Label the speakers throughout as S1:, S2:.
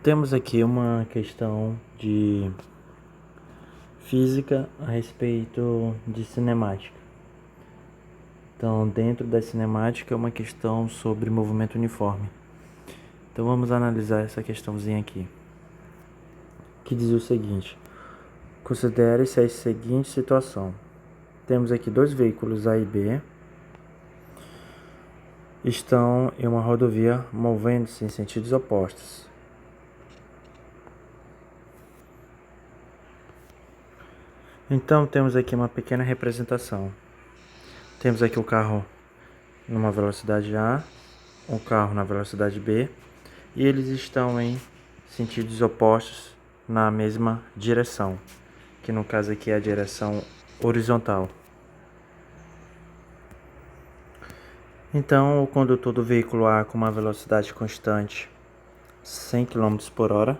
S1: Temos aqui uma questão de física a respeito de cinemática. Então, dentro da cinemática é uma questão sobre movimento uniforme. Então, vamos analisar essa questãozinha aqui, que diz o seguinte: considere-se a seguinte situação. Temos aqui dois veículos A e B, estão em uma rodovia movendo-se em sentidos opostos. Então, temos aqui uma pequena representação. Temos aqui o carro numa velocidade A, um carro na velocidade B, e eles estão em sentidos opostos na mesma direção, que no caso aqui é a direção horizontal. Então, o condutor do veículo A com uma velocidade constante 100 km por hora.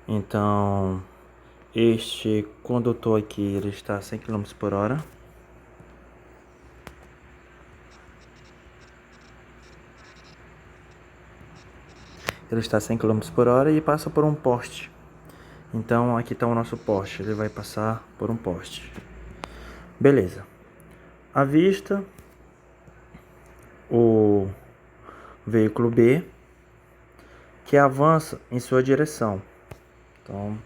S1: Então, este condutor aqui ele está a 100 km por hora. Ele está a 100 km por hora e passa por um poste. Então, aqui está o nosso poste. Ele vai passar por um poste. Beleza. À vista, o veículo B, que avança em sua direção. Então,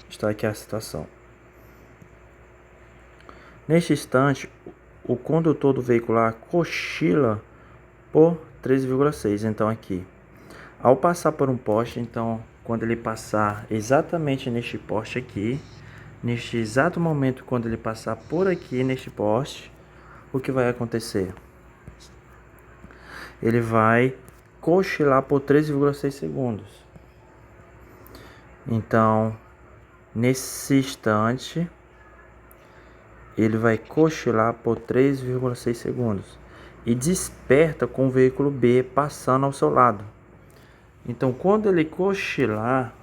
S1: está aqui a situação. Neste instante, o condutor do veículo A cochila por 3,6. Então, aqui, ao passar por um poste, então, quando ele passar exatamente neste poste aqui, neste exato momento, quando ele passar por aqui neste poste, o que vai acontecer? Ele vai cochilar por 3,6 segundos. Então, nesse instante, ele vai cochilar por 3,6 segundos e desperta com o veículo B passando ao seu lado. Então, quando ele cochilar,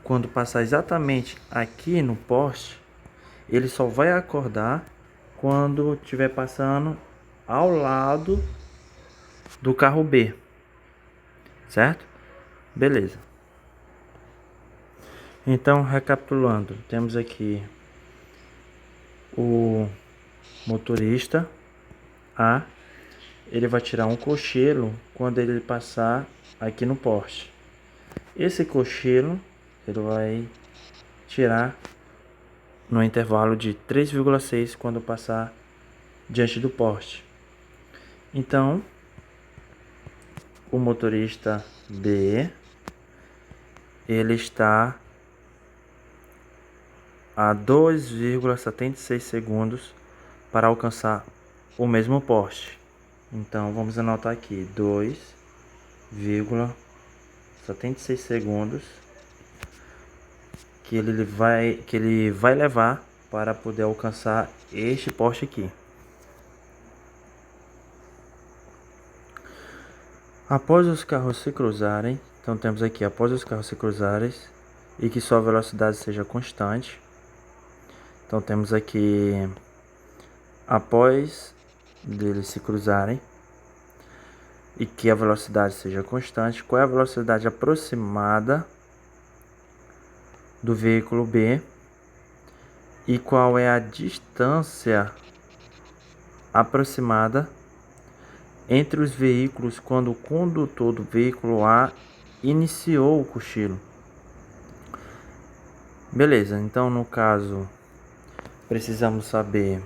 S1: quando passar exatamente aqui no poste, ele só vai acordar quando estiver passando ao lado do carro B, certo? Beleza. Então, recapitulando, temos aqui o motorista A, ele vai tirar um cochilo quando ele passar aqui no poste. Esse cochilo ele vai tirar no intervalo de 3,6 quando passar diante do poste. Então, o motorista B, ele está a 2,76 segundos para alcançar o mesmo poste. Então, vamos anotar aqui, 2,76 segundos que ele vai levar para poder alcançar este poste aqui. Após os carros se cruzarem, então temos aqui, após os carros se cruzarem e que sua velocidade seja constante. Então temos aqui, após deles se cruzarem e que a velocidade seja constante, qual é a velocidade aproximada do veículo B e qual é a distância aproximada entre os veículos quando o condutor do veículo A iniciou o cochilo. Beleza, então no caso precisamos saber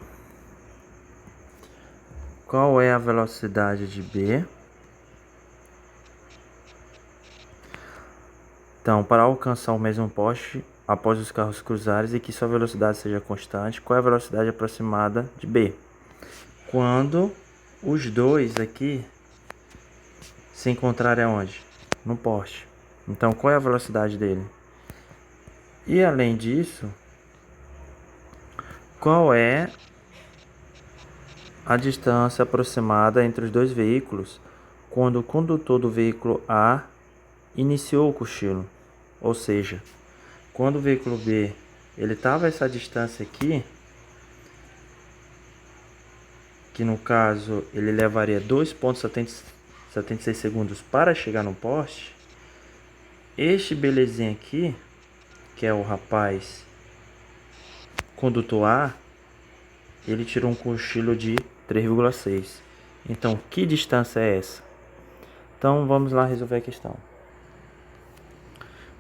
S1: qual é a velocidade de B. Então, para alcançar o mesmo poste após os carros cruzarem e que sua velocidade seja constante, qual é a velocidade aproximada de B? Quando os dois aqui se encontrarem aonde? No poste. Então, qual é a velocidade dele? E além disso, qual é a distância aproximada entre os dois veículos quando o condutor do veículo A iniciou o cochilo? Ou seja, quando o veículo B ele estava a essa distância aqui, que no caso ele levaria 2,76 segundos para chegar no poste, este belezinha aqui, que é o rapaz condutor A, ele tirou um cochilo de 3,6. Então, que distância é essa? Então, vamos lá resolver a questão.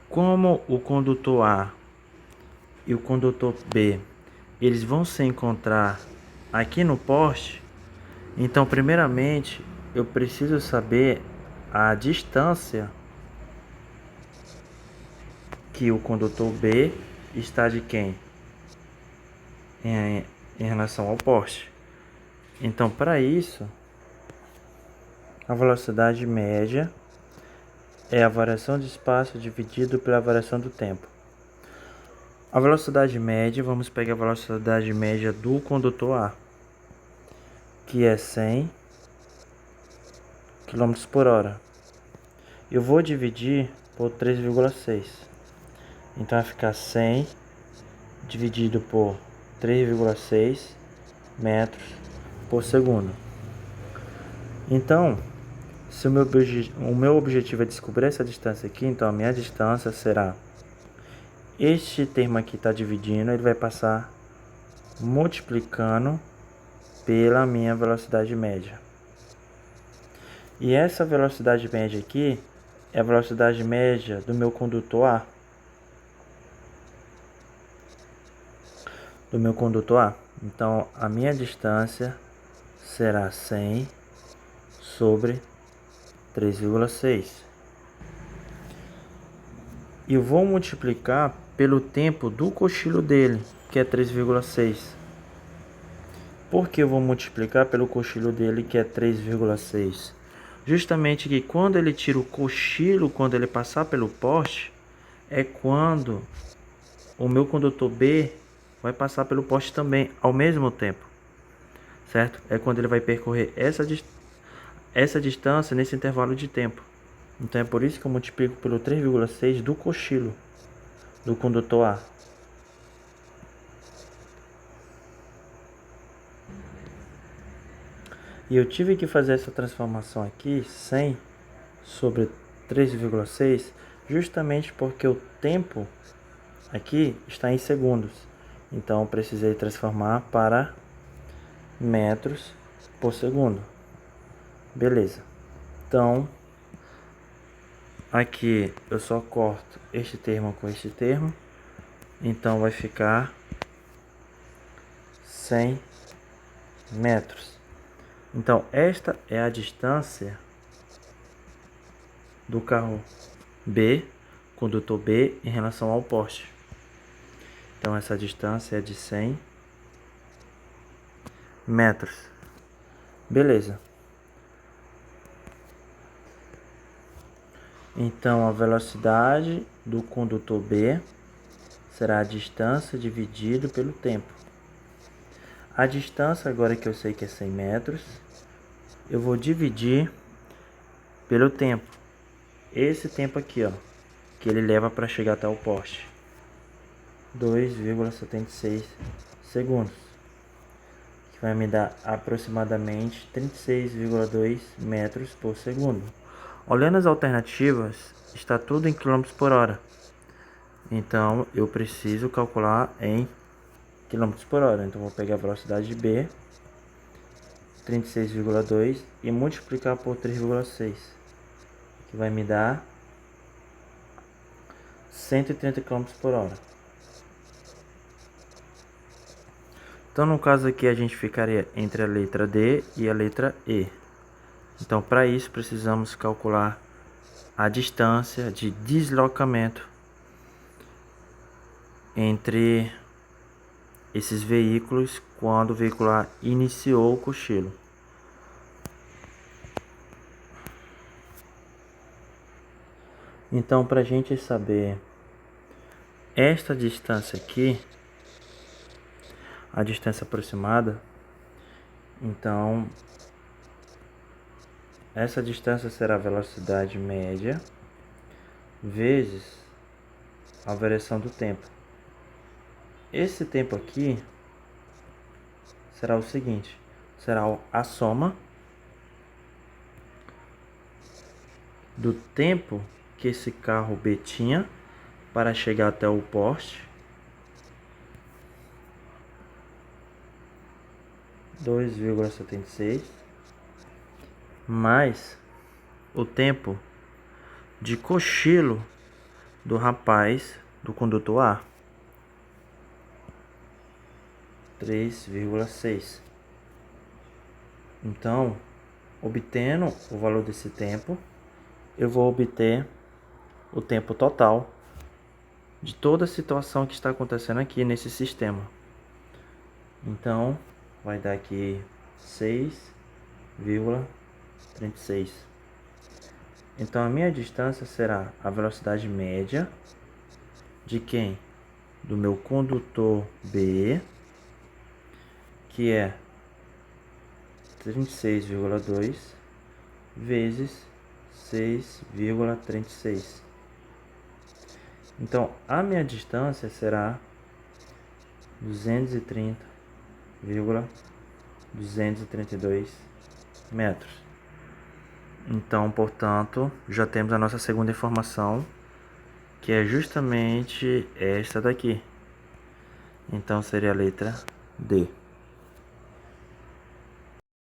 S1: Como o condutor A e o condutor B, eles vão se encontrar aqui no poste, então, primeiramente, eu preciso saber a distância que o condutor B está de quem? Em relação ao poste. Então, para isso, a velocidade média é a variação de espaço dividido pela variação do tempo. A velocidade média, vamos pegar a velocidade média do condutor A, que é 100 km por hora. Eu vou dividir por 3,6. Então vai ficar 100 dividido por 3,6 metros por segundo. Então, se o meu objetivo é descobrir essa distância aqui, então a minha distância será... Este termo aqui está dividindo, ele vai passar multiplicando pela minha velocidade média. E essa velocidade média aqui é a velocidade média do meu condutor A. Então, a minha distância será 100 sobre 3,6. E eu vou multiplicar pelo tempo do cochilo dele, que é 3,6. Por que eu vou multiplicar pelo cochilo dele, que é 3,6? Justamente que quando ele tira o cochilo, quando ele passar pelo poste, é quando o meu condutor B vai passar pelo poste também, ao mesmo tempo. Certo? É quando ele vai percorrer essa distância nesse intervalo de tempo. Então é por isso que eu multiplico pelo 3,6 do cochilo do condutor A. E eu tive que fazer essa transformação aqui, 100 sobre 3,6, justamente porque o tempo aqui está em segundos. Então eu precisei transformar para metros por segundo. Beleza. Então, aqui eu só corto este termo com este termo. Então vai ficar 100 metros. Então esta é a distância do carro B, condutor B, em relação ao poste. Então essa distância é de 100 metros. Beleza. Então a velocidade do condutor B será a distância dividido pelo tempo. A distância, agora que eu sei que é 100 metros, eu vou dividir pelo tempo. Esse tempo aqui, ó, que ele leva para chegar até o poste. 2,76 segundos. Que vai me dar aproximadamente 36,2 metros por segundo. Olhando as alternativas, está tudo em km por hora. Então, eu preciso calcular em km por hora. Então, vou pegar a velocidade B, 36,2, e multiplicar por 3,6, que vai me dar 130 km por hora. Então, no caso aqui, a gente ficaria entre a letra D e a letra E. Então, para isso, precisamos calcular a distância de deslocamento entre esses veículos quando o veicular iniciou o cochilo. Então, para a gente saber esta distância aqui, a distância aproximada, então essa distância será a velocidade média vezes a variação do tempo. Esse tempo aqui será o seguinte, será a soma do tempo que esse carro B tinha para chegar até o poste. 2,76 mais o tempo de cochilo do rapaz, do condutor A, 3,6. Então, obtendo o valor desse tempo, eu vou obter o tempo total de toda a situação que está acontecendo aqui nesse sistema. Então, vai dar aqui 6,36. Então, a minha distância será a velocidade média de quem? Do meu condutor B, que é 36,2 vezes 6,36. Então, a minha distância será 230,232 metros. Então, portanto, já temos a nossa segunda informação, que é justamente esta daqui. Então, seria a letra D.